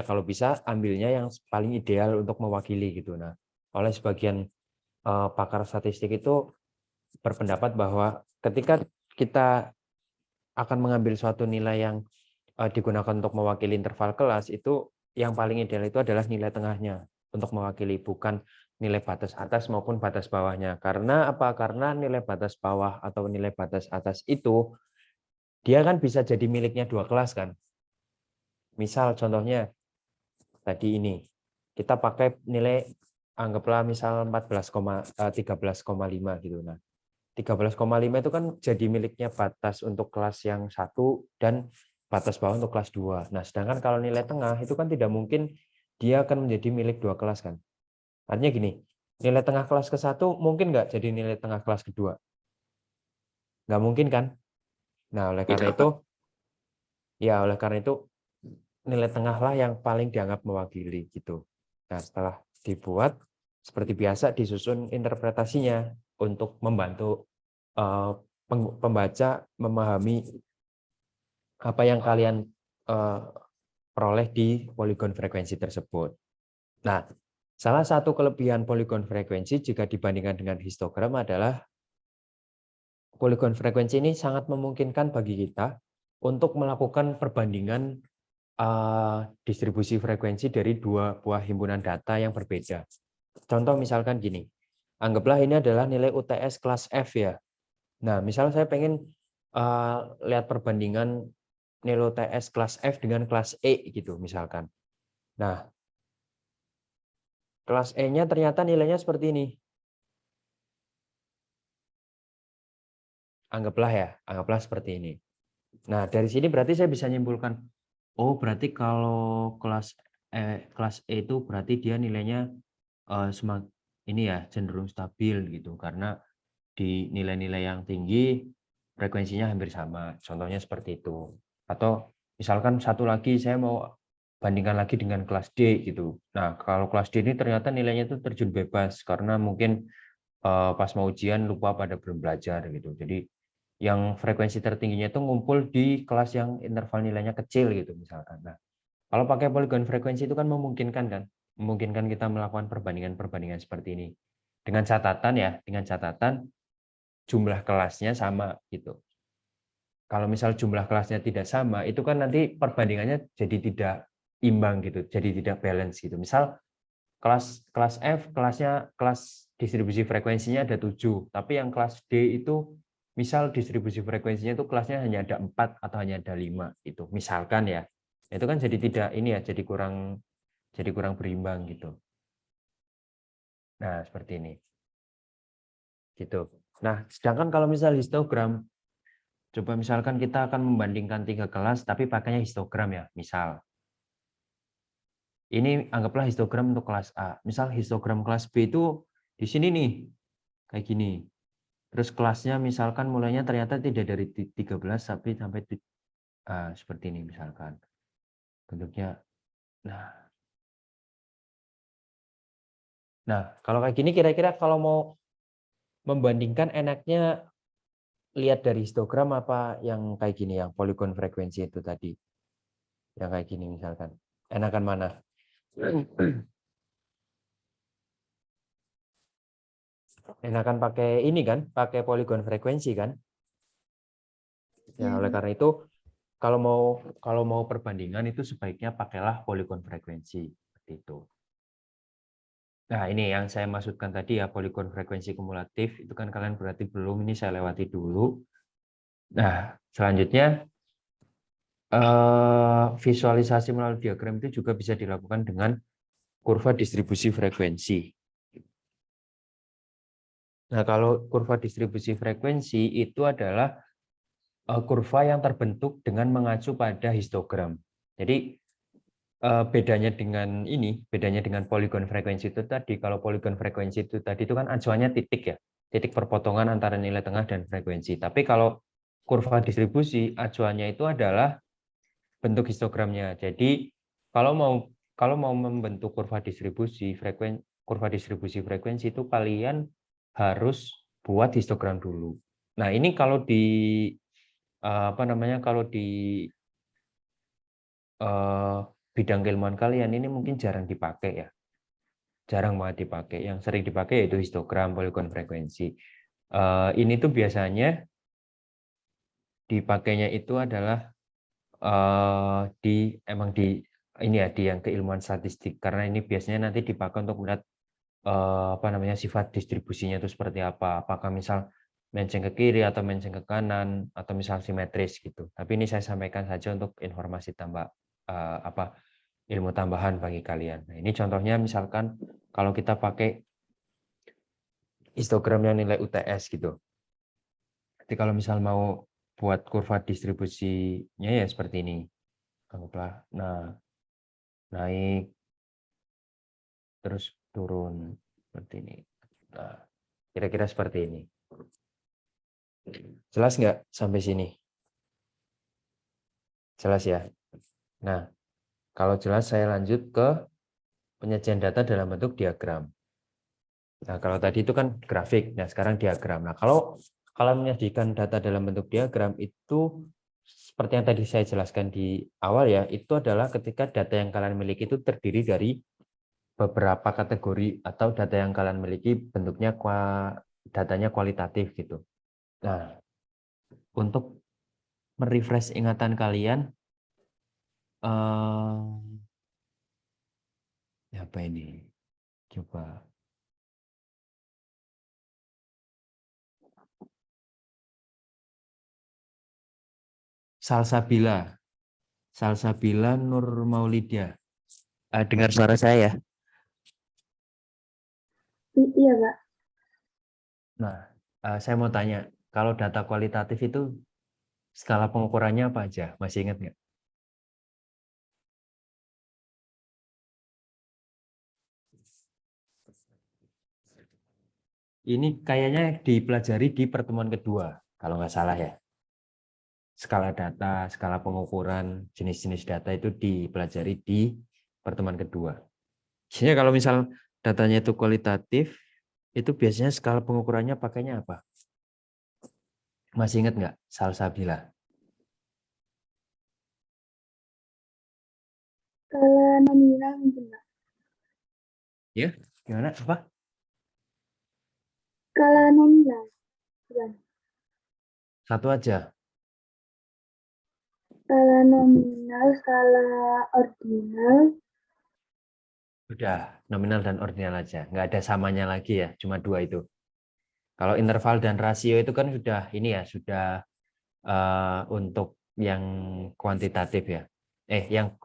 kalau bisa ambilnya yang paling ideal untuk mewakili gitu. Nah, oleh sebagian pakar statistik itu berpendapat bahwa ketika kita akan mengambil suatu nilai yang digunakan untuk mewakili interval kelas, itu yang paling ideal itu adalah nilai tengahnya untuk mewakili, bukan nilai batas atas maupun batas bawahnya. Karena apa? Karena nilai batas bawah atau nilai batas atas itu dia kan bisa jadi miliknya dua kelas kan. Misal contohnya tadi ini kita pakai nilai anggaplah misal 13,5 gitu. Nah, 13,5 itu kan jadi miliknya batas untuk kelas yang 1 dan batas bawah untuk kelas 2. Nah, sedangkan kalau nilai tengah itu kan tidak mungkin dia akan menjadi milik dua kelas kan. Artinya gini, nilai tengah kelas ke-1 mungkin nggak jadi nilai tengah kelas kedua? Nggak mungkin kan? Nah, oleh karena itu nilai tengah lah yang paling dianggap mewakili gitu. Nah, setelah dibuat seperti biasa disusun interpretasinya untuk membantu pembaca memahami apa yang kalian peroleh di poligon frekuensi tersebut. Nah, salah satu kelebihan poligon frekuensi jika dibandingkan dengan histogram adalah poligon frekuensi ini sangat memungkinkan bagi kita untuk melakukan perbandingan distribusi frekuensi dari dua buah himpunan data yang berbeda. Contoh misalkan gini, anggaplah ini adalah nilai UTS kelas F ya. Nah, misal saya pengen lihat perbandingan nilai UTS kelas F dengan kelas E gitu misalkan. Nah, kelas E-nya ternyata nilainya seperti ini. Anggaplah seperti ini. Nah, dari sini berarti saya bisa nyimpulkan, oh berarti kalau kelas E itu berarti dia nilainya ini ya cenderung stabil gitu karena di nilai-nilai yang tinggi frekuensinya hampir sama. Contohnya seperti itu. Atau misalkan satu lagi saya mau bandingkan lagi dengan kelas D gitu. Nah, kalau kelas D ini ternyata nilainya itu terjun bebas karena mungkin pas mau ujian lupa pada belum belajar gitu. Jadi yang frekuensi tertingginya itu ngumpul di kelas yang interval nilainya kecil gitu misalkan. Nah, kalau pakai poligon frekuensi itu kan memungkinkan kan? Memungkinkan kita melakukan perbandingan-perbandingan seperti ini. Dengan catatan jumlah kelasnya sama gitu. Kalau misal jumlah kelasnya tidak sama, itu kan nanti perbandingannya jadi tidak imbang gitu, jadi tidak balance gitu. Misal kelas F kelas distribusi frekuensinya ada 7, tapi yang kelas D itu misal distribusi frekuensinya itu kelasnya hanya ada 4 atau hanya ada 5 itu. Misalkan ya. Itu kan jadi tidak ini ya, jadi kurang berimbang gitu. Nah, seperti ini. Gitu. Nah, sedangkan kalau misal histogram, coba misalkan kita akan membandingkan 3 kelas tapi pakainya histogram ya, misal. Ini anggaplah histogram untuk kelas A. Misal histogram kelas B itu di sini nih, kayak gini. Terus kelasnya misalkan mulainya ternyata tidak dari 13 tapi sampai seperti ini misalkan. Bentuknya. Nah, kalau kayak gini kira-kira kalau mau membandingkan enaknya lihat dari histogram apa yang kayak gini, yang poligon frekuensi itu tadi. Yang kayak gini misalkan. Enakan mana? Enakan pakai ini kan, pakai poligon frekuensi kan? Ya, oleh karena itu kalau mau perbandingan itu sebaiknya pakailah poligon frekuensi seperti itu. Nah, ini yang saya maksudkan tadi ya, poligon frekuensi kumulatif itu kan kalian berarti belum, ini saya lewati dulu. Nah, selanjutnya visualisasi melalui diagram itu juga bisa dilakukan dengan kurva distribusi frekuensi. Nah, kalau kurva distribusi frekuensi itu adalah kurva yang terbentuk dengan mengacu pada histogram. Jadi bedanya dengan poligon frekuensi itu tadi, kalau poligon frekuensi itu tadi itu kan acuannya titik ya, titik perpotongan antara nilai tengah dan frekuensi. Tapi kalau kurva distribusi acuannya itu adalah bentuk histogramnya. Jadi kalau mau membentuk kurva distribusi frekuensi itu kalian harus buat histogram dulu. Nah, ini kalau di kalau di bidang keilmuan kalian ini mungkin jarang dipakai ya. Jarang banget dipakai. Yang sering dipakai yaitu histogram, poligon frekuensi. Ini tuh biasanya dipakainya itu adalah di ini ya, di yang keilmuan statistik, karena ini biasanya nanti dipakai untuk melihat sifat distribusinya itu seperti apa, apakah misal melenceng ke kiri atau melenceng ke kanan atau misal simetris gitu. Tapi ini saya sampaikan saja untuk informasi tambah ilmu tambahan bagi kalian. Nah, ini contohnya misalkan kalau kita pakai histogramnya nilai UTS gitu. Jadi kalau misal mau buat kurva distribusinya ya seperti ini. Anggaplah, nah, naik terus turun seperti ini. Nah, kira-kira seperti ini. Jelas nggak sampai sini? Jelas ya? Nah, kalau jelas saya lanjut ke penyajian data dalam bentuk diagram. Nah, kalau tadi itu kan grafik, nah sekarang diagram. Nah, kalau menyajikan data dalam bentuk diagram itu seperti yang tadi saya jelaskan di awal ya, itu adalah ketika data yang kalian miliki itu terdiri dari beberapa kategori atau data yang kalian miliki bentuknya datanya kualitatif gitu. Nah, untuk merefresh ingatan kalian, apa ini? Coba. Salsabila Nur Maulidia. Dengar suara saya ya? Iya, Pak. Nah, saya mau tanya, kalau data kualitatif itu skala pengukurannya apa aja? Masih ingat nggak? Ini kayaknya dipelajari di pertemuan kedua, kalau nggak salah ya. Skala data, skala pengukuran, jenis-jenis data itu dipelajari di pertemuan kedua. Biasanya kalau misal datanya itu kualitatif, itu biasanya skala pengukurannya pakainya apa? Masih ingat nggak? Salsabila. Skala nominal mungkin, Pak. Ya, gimana? Apa? Skala nominal. Bukan. Satu aja. Skala nominal, skala ordinal. Udah, nominal dan ordinal aja. Nggak ada samanya lagi ya, cuma dua itu. Kalau interval dan rasio itu kan sudah ini ya, sudah untuk yang kuantitatif ya. Yang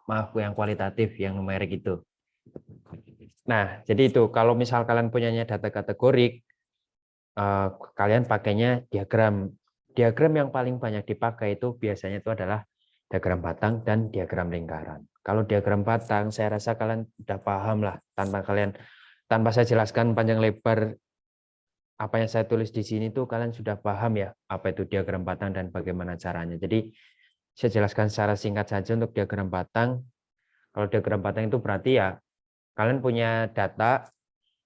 kualitatif, yang numerik itu. Nah, jadi itu kalau misal kalian punyanya data kategorik, kalian pakainya diagram. Diagram yang paling banyak dipakai itu biasanya itu adalah diagram batang dan diagram lingkaran. Kalau diagram batang, saya rasa kalian udah paham lah tanpa saya jelaskan panjang lebar apa yang saya tulis di sini tuh kalian sudah paham ya apa itu diagram batang dan bagaimana caranya. Jadi saya jelaskan secara singkat saja untuk diagram batang. Kalau diagram batang itu berarti ya kalian punya data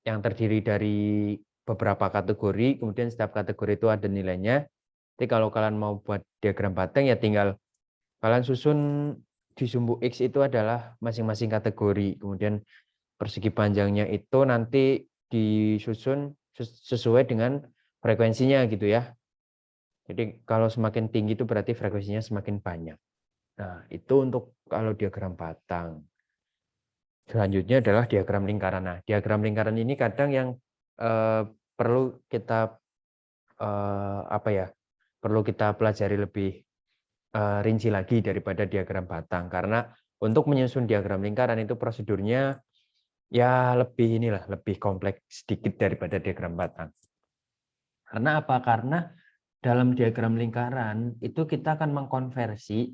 yang terdiri dari beberapa kategori, kemudian setiap kategori itu ada nilainya. Jadi kalau kalian mau buat diagram batang ya tinggal kalian susun di sumbu X itu adalah masing-masing kategori, kemudian persegi panjangnya itu nanti disusun sesuai dengan frekuensinya gitu ya. Jadi kalau semakin tinggi itu berarti frekuensinya semakin banyak. Nah, itu untuk kalau diagram batang. Selanjutnya adalah diagram lingkaran. Nah, diagram lingkaran ini kadang yang perlu kita perlu kita pelajari lebih rinci lagi daripada diagram batang karena untuk menyusun diagram lingkaran itu prosedurnya ya lebih kompleks sedikit daripada diagram batang. Karena apa? Karena dalam diagram lingkaran itu kita akan mengkonversi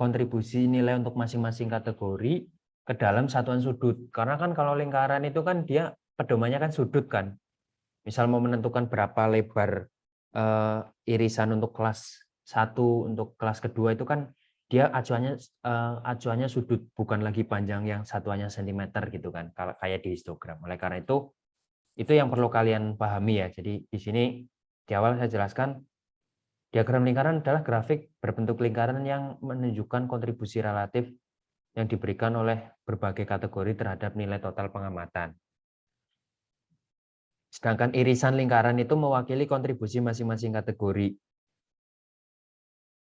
kontribusi nilai untuk masing-masing kategori ke dalam satuan sudut. Karena kan kalau lingkaran itu kan dia pedomannya kan sudut kan. Misal mau menentukan berapa lebar irisan untuk kelas 1, untuk kelas kedua itu kan dia acuannya sudut, bukan lagi panjang yang satuannya sentimeter gitu kan, kalau kayak di histogram. Oleh karena itu yang perlu kalian pahami ya. Jadi di sini di awal saya jelaskan diagram lingkaran adalah grafik berbentuk lingkaran yang menunjukkan kontribusi relatif yang diberikan oleh berbagai kategori terhadap nilai total pengamatan. Sedangkan irisan lingkaran itu mewakili kontribusi masing-masing kategori.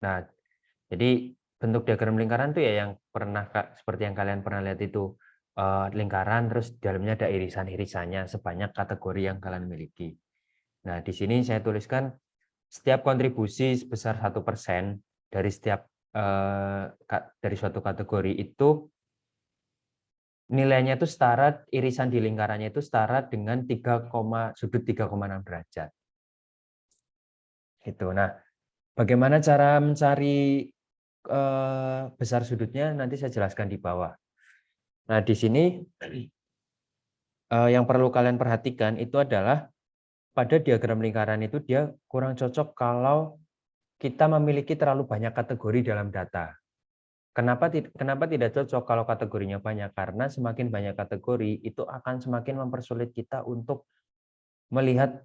Nah, jadi bentuk diagram lingkaran itu ya yang seperti yang kalian pernah lihat itu lingkaran terus di dalamnya ada irisan-irisannya sebanyak kategori yang kalian miliki. Nah, di sini saya tuliskan setiap kontribusi sebesar 1% dari dari suatu kategori itu nilainya itu setara, irisan di lingkarannya itu setara dengan sudut 3,6 derajat. Gitu. Nah, bagaimana cara mencari besar sudutnya nanti saya jelaskan di bawah. Nah, di sini yang perlu kalian perhatikan itu adalah pada diagram lingkaran itu dia kurang cocok kalau kita memiliki terlalu banyak kategori dalam data. Kenapa tidak cocok kalau kategorinya banyak? Karena semakin banyak kategori itu akan semakin mempersulit kita untuk melihat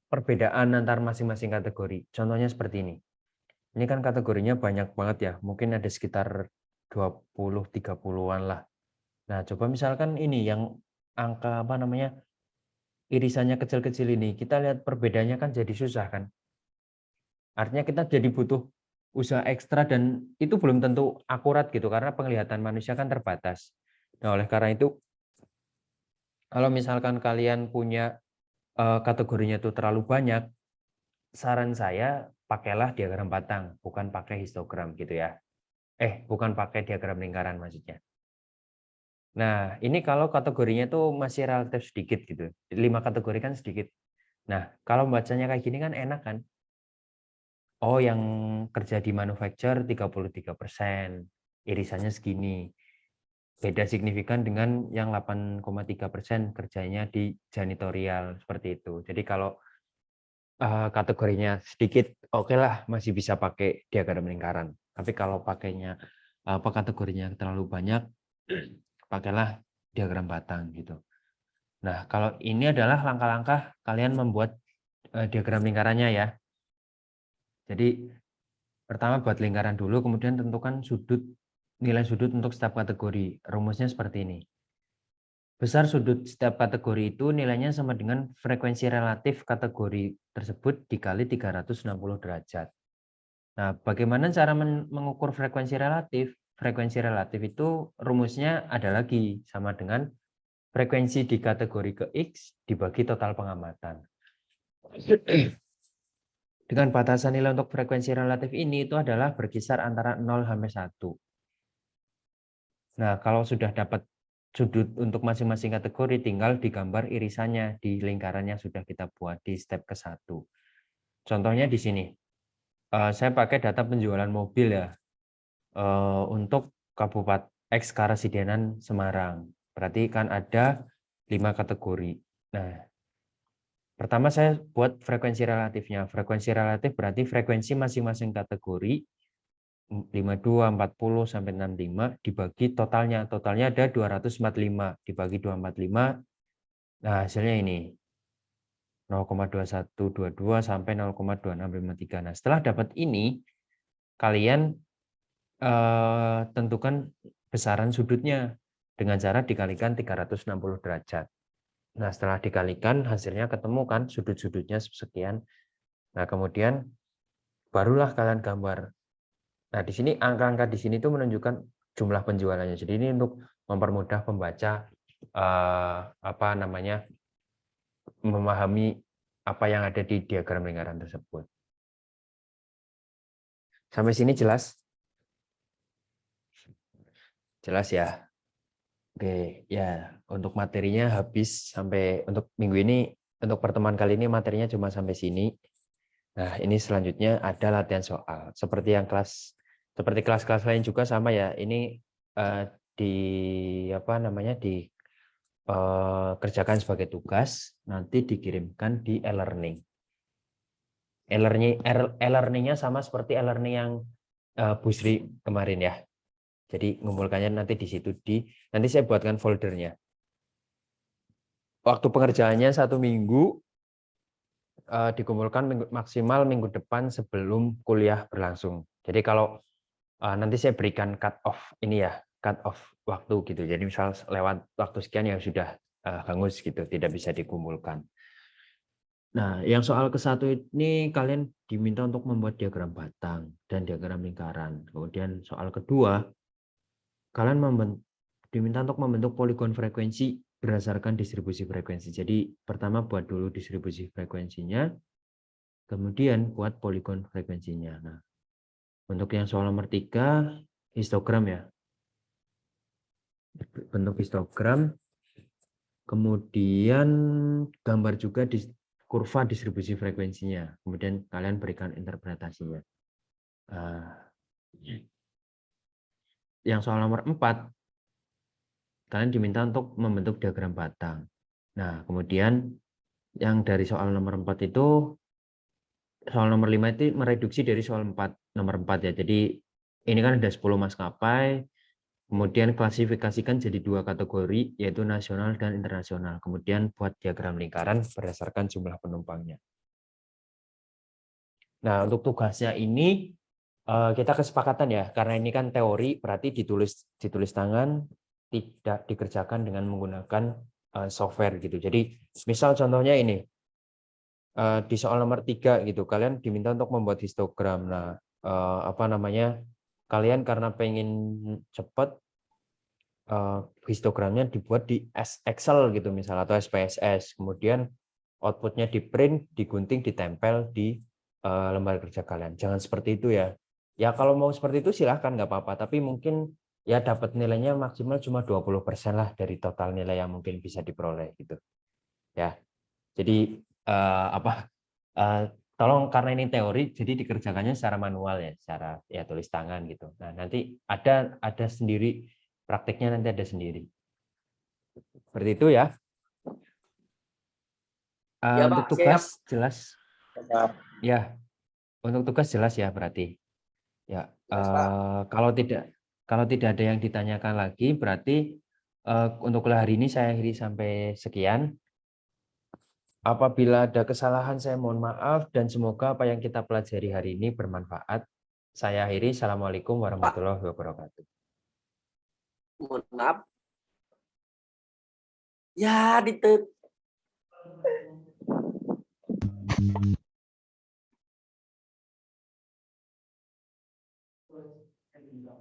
perbedaan antar masing-masing kategori. Contohnya seperti ini. Ini kan kategorinya banyak banget ya. Mungkin ada sekitar 20-30-an lah. Nah, coba misalkan ini yang angka irisannya kecil-kecil ini. Kita lihat perbedaannya kan jadi susah kan. Artinya kita jadi butuh usaha ekstra dan itu belum tentu akurat gitu karena penglihatan manusia kan terbatas. Nah, oleh karena itu kalau misalkan kalian punya kategorinya itu terlalu banyak, saran saya pakailah diagram batang, bukan pakai histogram gitu ya. Bukan pakai diagram lingkaran maksudnya. Nah, ini kalau kategorinya itu masih relatif sedikit gitu. 5 kategori kan sedikit. Nah, kalau bacanya kayak gini kan enak kan. Oh, yang kerja di manufacture 33%, irisannya segini. beda signifikan dengan yang 8,3% kerjanya di janitorial seperti itu. Jadi kalau kategorinya sedikit, oke lah masih bisa pakai diagram lingkaran. Tapi kalau pakainya kategorinya terlalu banyak, pakailah diagram batang gitu. Nah, kalau ini adalah langkah-langkah kalian membuat diagram lingkarannya ya. Jadi pertama buat lingkaran dulu, kemudian tentukan nilai sudut untuk setiap kategori. Rumusnya seperti ini. Besar sudut setiap kategori itu nilainya sama dengan frekuensi relatif kategori tersebut dikali 360 derajat. Nah, bagaimana cara mengukur frekuensi relatif? Frekuensi relatif itu rumusnya ada lagi, sama dengan frekuensi di kategori ke X dibagi total pengamatan. Dengan batasan nilai untuk frekuensi relatif ini itu adalah berkisar antara 0 sampai 1. Nah, kalau sudah dapat sudut untuk masing-masing kategori, tinggal digambar irisannya di lingkaran yang sudah kita buat di step ke-1. Contohnya di sini. Saya pakai data penjualan mobil ya. Untuk Kabupaten X Karasidenan Semarang. Berarti kan ada 5 kategori. Nah, pertama saya buat frekuensi relatifnya. Frekuensi relatif berarti frekuensi masing-masing kategori 52, 40 sampai 65 dibagi totalnya. Totalnya ada 245 dibagi 245. Nah, hasilnya ini 0,2122 sampai 0,2653. Nah, setelah dapat ini kalian tentukan besaran sudutnya dengan cara dikalikan 360 derajat. Nah, setelah dikalikan hasilnya ketemu kan sudut-sudutnya sekian. Nah, kemudian barulah kalian gambar. Nah, di sini angka-angka di sini itu menunjukkan jumlah penjualannya. Jadi ini untuk mempermudah pembaca memahami apa yang ada di diagram lingkaran tersebut. Sampai sini jelas? Jelas ya? Oke, ya untuk materinya habis sampai untuk minggu ini, untuk pertemuan kali ini materinya cuma sampai sini. Nah, ini selanjutnya ada latihan soal. Seperti kelas-kelas lain juga sama ya. Ini kerjakan sebagai tugas, nanti dikirimkan di e-learning. E-learning-nya sama seperti e-learning yang Busri kemarin ya. Jadi mengumpulkannya nanti di situ nanti saya buatkan foldernya. Waktu pengerjaannya 1 minggu, dikumpulkan maksimal minggu depan sebelum kuliah berlangsung. Jadi kalau nanti saya berikan cut off ini ya, cut off waktu gitu. Jadi misal lewat waktu sekian yang sudah hangus gitu, tidak bisa dikumpulkan. Nah, yang soal ke-1 ini kalian diminta untuk membuat diagram batang dan diagram lingkaran. Kemudian soal kedua, kalian diminta untuk membentuk poligon frekuensi berdasarkan distribusi frekuensi. Jadi pertama buat dulu distribusi frekuensinya, kemudian buat poligon frekuensinya. Nah, untuk yang soal nomor 3, histogram ya. Bentuk histogram, kemudian gambar juga di kurva distribusi frekuensinya. Kemudian kalian berikan interpretasinya. Yang soal nomor 4, kalian diminta untuk membentuk diagram batang. Nah, kemudian yang dari soal nomor 4 itu, soal nomor 5 itu mereduksi dari soal nomor 4 ya. Jadi ini kan ada 10 maskapai, kemudian klasifikasikan jadi 2 kategori, yaitu nasional dan internasional. Kemudian buat diagram lingkaran berdasarkan jumlah penumpangnya. Nah, untuk tugasnya ini kita kesepakatan ya, karena ini kan teori, berarti ditulis tangan, tidak dikerjakan dengan menggunakan software gitu. Jadi misal contohnya ini, di soal nomor 3 gitu, kalian diminta untuk membuat histogram. Nah, kalian karena pengen cepat, histogramnya dibuat di Excel gitu misalnya, atau SPSS, kemudian outputnya di print, digunting, ditempel di lembar kerja kalian. Jangan seperti itu ya. Ya kalau mau seperti itu silahkan, nggak apa-apa, tapi mungkin ya dapat nilainya maksimal cuma 20% lah dari total nilai yang mungkin bisa diperoleh gitu. Ya. Jadi tolong, karena ini teori, jadi dikerjakannya secara manual ya, secara ya tulis tangan gitu. Nah, nanti ada sendiri Prakteknya nanti ada sendiri. Seperti itu ya. Ya, Untuk Pak, tugas jelas. Siap. Ya, untuk tugas jelas ya berarti. Ya, Jelas, Pak. kalau tidak ada yang ditanyakan lagi, berarti untuk kuliah hari ini saya akhiri sampai sekian. Apabila ada kesalahan, saya mohon maaf dan semoga apa yang kita pelajari hari ini bermanfaat. Saya akhiri. Assalamualaikum warahmatullahi wabarakatuh. Mohon maaf. Ya, ditet.